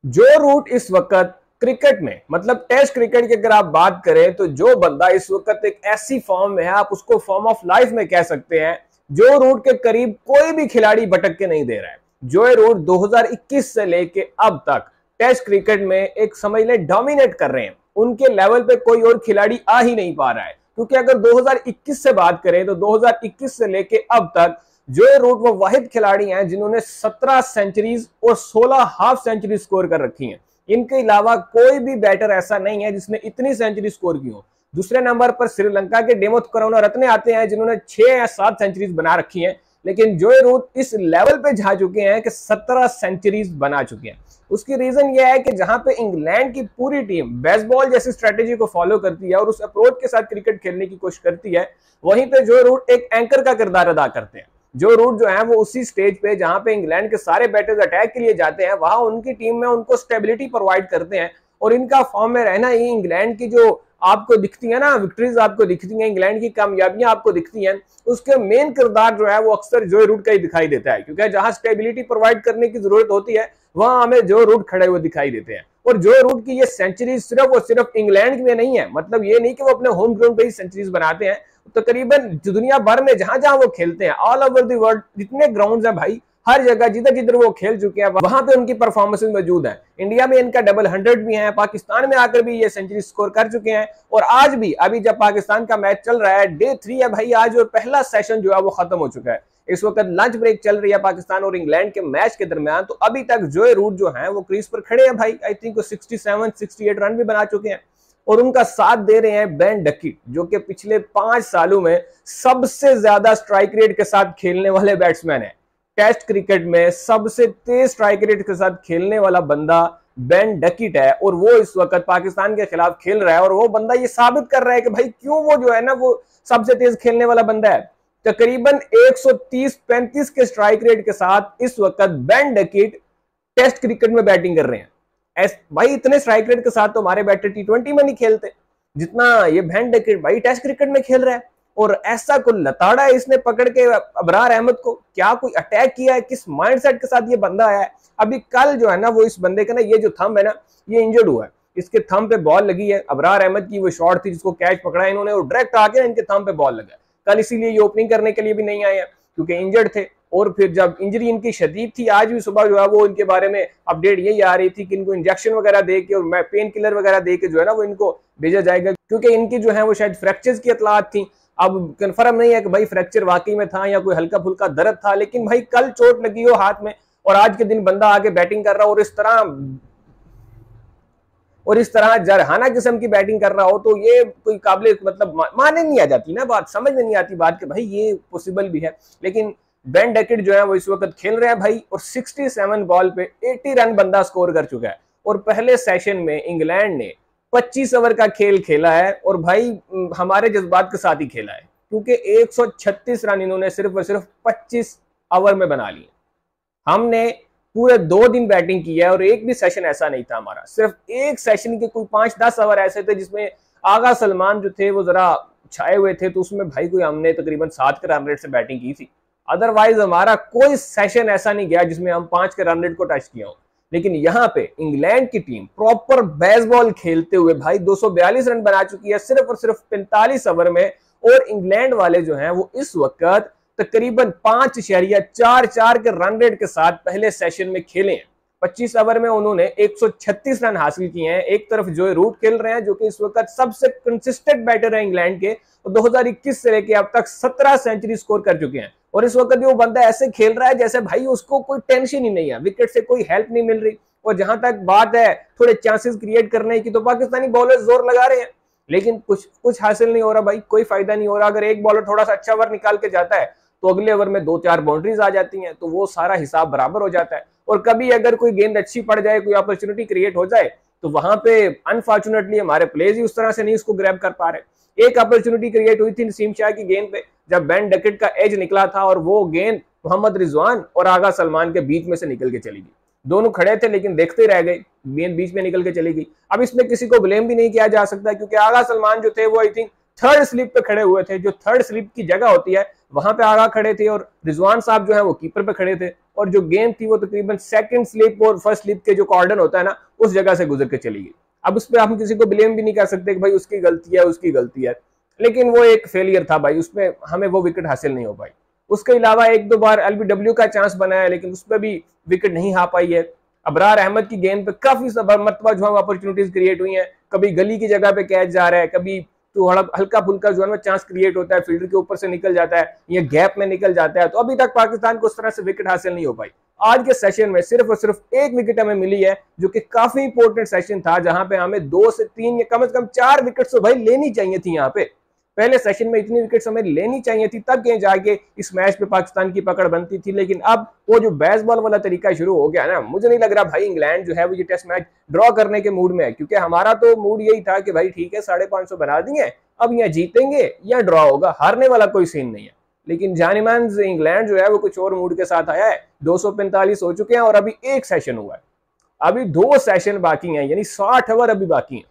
जो रूट इस वक्त क्रिकेट में, मतलब टेस्ट क्रिकेट की अगर आप बात करें तो जो बंदा इस वक्त एक ऐसी फॉर्म में है, आप उसको फॉर्म ऑफ लाइफ में कह सकते हैं, जो रूट के करीब कोई भी खिलाड़ी भटक के नहीं दे रहा है। जो रूट 2021 से लेके अब तक टेस्ट क्रिकेट में एक समझ लें डोमिनेट कर रहे हैं, उनके लेवल पे कोई और खिलाड़ी आ ही नहीं पा रहा है। क्योंकि अगर 2021 से बात करें तो 2021 से लेके अब तक जो रूट वो वाहिद खिलाड़ी हैं जिन्होंने 17 सेंचुरीज और 16 हाफ सेंचुरी स्कोर कर रखी हैं। इनके अलावा कोई भी बैटर ऐसा नहीं है जिसने इतनी सेंचुरी स्कोर की हो। दूसरे नंबर पर श्रीलंका के डेमोथ करुणारत्ने आते हैं जिन्होंने 6 या 7 सेंचुरीज बना रखी हैं, लेकिन जोए रूट इस लेवल पे जा चुके हैं कि 17 सेंचुरीज बना चुके हैं। उसकी रीजन यह है कि जहां पे इंग्लैंड की पूरी टीम बेसबॉल जैसी स्ट्रेटेजी को फॉलो करती है और उस अप्रोच के साथ क्रिकेट खेलने की कोशिश करती है, वहीं पे जोए रूट एक एंकर का किरदार अदा करते हैं। जो रूट जो है वो उसी स्टेज पे जहां पे इंग्लैंड के सारे बैटर्स अटैक के लिए जाते हैं, वहां उनकी टीम में उनको स्टेबिलिटी प्रोवाइड करते हैं और इनका फॉर्म में रहना ही इंग्लैंड की जो आपको दिखती है ना विक्ट्रीज, आपको दिखती हैं, इंग्लैंड की कामयाबियां आपको दिखती हैं, उसके मेन किरदार जो है वो अक्सर जो रूट का ही दिखाई देता है। क्योंकि जहां स्टेबिलिटी प्रोवाइड करने की जरूरत होती है वहां हमें जो रूट खड़े हुए दिखाई देते हैं। और जो रूट की ये सेंचुरी सिर्फ और सिर्फ इंग्लैंड में नहीं है, मतलब ये नहीं कि वो अपने होम ग्राउंड पे ही सेंचुरीज बनाते हैं, तकरीबन दुनिया भर में जहां जहां वो खेलते हैं, ऑल ओवर द वर्ल्ड जितने ग्राउंड्स हैं भाई, हर जगह जिधर जिधर वो खेल चुके हैं वहां पे उनकी परफॉर्मेंसेस मौजूद है। इंडिया में इनका डबल 100 भी है, पाकिस्तान में आकर भी ये सेंचुरी स्कोर कर चुके हैं। और आज भी अभी जब पाकिस्तान का मैच चल रहा है, डे 3 है भाई आज, और पहला सेशन जो है वो खत्म हो चुका है। इस वक्त लंच ब्रेक चल रही है पाकिस्तान और इंग्लैंड के मैच के दरमियान, तो अभी तक जोए रूट जो है वो क्रीज पर खड़े हैं भाई। आई थिंक 67-68 रन भी बना चुके हैं और उनका साथ दे रहे हैं बेन डकिट, जो कि पिछले 5 सालों में सबसे ज्यादा स्ट्राइक रेट के साथ खेलने वाले बैट्समैन है। टेस्ट क्रिकेट में सबसे तेज स्ट्राइक रेट के साथ खेलने वाला बंदा बेन डकिट है और वो इस वक्त पाकिस्तान के खिलाफ खेल रहा है। और वो बंदा ये साबित कर रहा है कि भाई क्यों वो जो है ना वो सबसे तेज खेलने वाला बंदा है। तकरीबन 130-35 के स्ट्राइक रेट के साथ इस वक्त बेन डकिट टेस्ट क्रिकेट में बैटिंग कर रहे हैं। भाई इतने स्ट्राइक रेट के साथ तो हमारे बैटर T20 में नहीं खेलते जितना ये बेन डकिट भाई टेस्ट क्रिकेट में खेल रहा है। और ऐसा कोई लताड़ा है इसने पकड़ के अबरार अहमद को, क्या कोई अटैक किया है, किस माइंडसेट के साथ ये बंदा आया है। अभी कल जो है ना वो इस बंदे का ना ये जो थंब है ना ये इंजर्ड हुआ है, इसके थंब पे बॉल लगी है। अबरार अहमद की वो शॉट थी जिसको कैच पकड़ा है इन्होंने, और डायरेक्ट आके इनके थंब पे बॉल लगा। कल इसीलिए ये ओपनिंग करने के लिए भी नहीं आए हैं क्योंकि इंजर्ड थे। और फिर जब इंजरी इनकी शदीद थी, आज भी सुबह जो है वो इनके बारे में अपडेट यही आ रही थी कि इनको इंजेक्शन वगैरह दे के और पेन किलर वगैरह दे के जो है ना वो इनको भेजा जाएगा, क्योंकि इनकी जो है वो शायद फ्रैक्चर्स की इतलात थी। अब कंफर्म नहीं है कि भाई फ्रैक्चर वाकई में था या कोई हल्का फुल्का दर्द था, लेकिन भाई कल चोट लगी हो हाथ में और आज के दिन बंदा आके बैटिंग कर रहा हो और इस तरह जरहाना किस्म की बैटिंग कर रहा हो, तो ये कोई काबिल मतलब माने नहीं आ जाती ना बात, समझ में नहीं आती बात कि भाई ये पॉसिबल भी है। लेकिन बेन डकिट जो है वो इस वक्त खेल रहे हैं भाई और 67 बॉल पे 80 रन बंदा स्कोर कर चुका है। और पहले सेशन में इंग्लैंड ने 25 ओवर का खेल खेला है और भाई हमारे जज्बात के साथ ही खेला है, क्योंकि 136 रन इन्होंने सिर्फ और सिर्फ 25 ओवर में बना लिए। हमने पूरे 2 दिन बैटिंग की है और एक भी सेशन ऐसा नहीं था हमारा, सिर्फ एक सेशन के कोई 5-10 ओवर ऐसे थे जिसमें आगा सलमान जो थे वो जरा छाए हुए थे, तो उसमें भाई कोई हमने तकरीबन 7 के रन रेट से बैटिंग की थी। अदरवाइज हमारा कोई सेशन ऐसा नहीं गया जिसमें हम 5 के रन रेट को टच किया हो। लेकिन यहाँ पे इंग्लैंड की टीम प्रॉपर बेसबॉल खेलते हुए भाई 242 रन बना चुकी है सिर्फ और सिर्फ 45 ओवर में। और इंग्लैंड वाले जो हैं वो इस वक्त तकरीबन 5.44 के रन रेट के साथ पहले सेशन में खेले हैं। 25 ओवर में उन्होंने 136 रन हासिल किए हैं। एक तरफ जो रूट खेल रहे हैं जो कि इस वक्त सबसे कंसिस्टेंट बैटर है इंग्लैंड के, और 2021 से लेकर अब तक 17 सेंचुरी स्कोर कर चुके हैं। और इस वक्त वो बंदा ऐसे खेल रहा है जैसे भाई उसको कोई टेंशन ही नहीं है, विकेट से कोई हेल्प नहीं मिल रही। और जहां तक बात है थोड़े चांसेस क्रिएट करने की, तो पाकिस्तानी बॉलर जोर लगा रहे हैं लेकिन कुछ हासिल नहीं हो रहा भाई, कोई फायदा नहीं हो रहा। अगर एक बॉलर थोड़ा सा अच्छा ओवर निकाल के जाता है तो अगले ओवर में 2-4 बाउंड्रीज आ जाती हैं, तो वो सारा हिसाब बराबर हो जाता है। और कभी अगर कोई गेंद अच्छी पड़ जाए, कोई अपॉर्चुनिटी क्रिएट हो जाए, तो वहां पे अनफॉर्चुनेटली हमारे प्लेयर्स ही उस तरह से नहीं उसको ग्रैब कर पा रहे। एक अपॉर्चुनिटी क्रिएट हुई थी नसीम शाह की गेंद पे, जब बेन डकिट का एज निकला था और वो गेंद मोहम्मद रिजवान और आगा सलमान के बीच में से निकल के चली गई। दोनों खड़े थे लेकिन देखते रह गए, गेंद बीच में निकल के चली गई। अब इसमें किसी को ब्लेम भी नहीं किया जा सकता क्योंकि आगा सलमान जो थे वो आई थिंक थर्ड स्लिप पे खड़े हुए थे, जो थर्ड स्लिप की जगह होती है वहां पे आगा खड़े थे, और रिजवान साहब जो है वो कीपर पे खड़े थे, और जो गेंद थी वो तकरीबन सेकंड स्लिप और फर्स्ट स्लिप के जो कॉर्डन होता है ना, उस जगह से गुजर के चली गई। अब उस पर हम किसी को ब्लेम भी नहीं कर सकते कि भाई उसकी गलती है, उसकी गलती है, लेकिन वो एक फेलियर था भाई, उसमें हमें वो विकेट हासिल नहीं हो पाई। उसके अलावा एक दो बार एलबीडब्ल्यू का चांस बनाया, लेकिन उसमें भी विकेट नहीं आ पाई है। अबरार अहमद की गेंद पे काफी मरतबा जो है अपॉर्चुनिटीज क्रिएट हुई हैं, कभी गली की जगह पे कैच जा रहा है, कभी तो हल्का फुल्का जो है चांस क्रिएट होता है, फील्डर के ऊपर से निकल जाता है या गैप में निकल जाता है, तो अभी तक पाकिस्तान को उस तरह से विकेट हासिल नहीं हो पाई। आज के सेशन में सिर्फ और सिर्फ एक विकेट हमें मिली है, जो कि काफी इंपॉर्टेंट सेशन था, जहां पे हमें 2 से 3 या कम से कम 4 विकेट तो भाई लेनी चाहिए थी। यहाँ पे पहले सेशन में इतनी विकेट्स हमें लेनी चाहिए थी, तब कहीं जाके इस मैच पे पाकिस्तान की पकड़ बनती थी। लेकिन अब वो जो बेसबॉल वाला तरीका शुरू हो गया ना, मुझे नहीं लग रहा भाई इंग्लैंड जो है वो ये टेस्ट मैच ड्रॉ करने के मूड में है, क्योंकि हमारा तो मूड यही था कि भाई ठीक है 550 बना दिए, अब यहाँ जीतेंगे या ड्रॉ होगा, हारने वाला कोई सीन नहीं है। लेकिन जानिमान इंग्लैंड जो है वो कुछ और मूड के साथ आया है। 245 हो चुके हैं और अभी एक सेशन हुआ है, अभी 2 सेशन बाकी हैं, यानी 60 ओवर अभी बाकी हैं।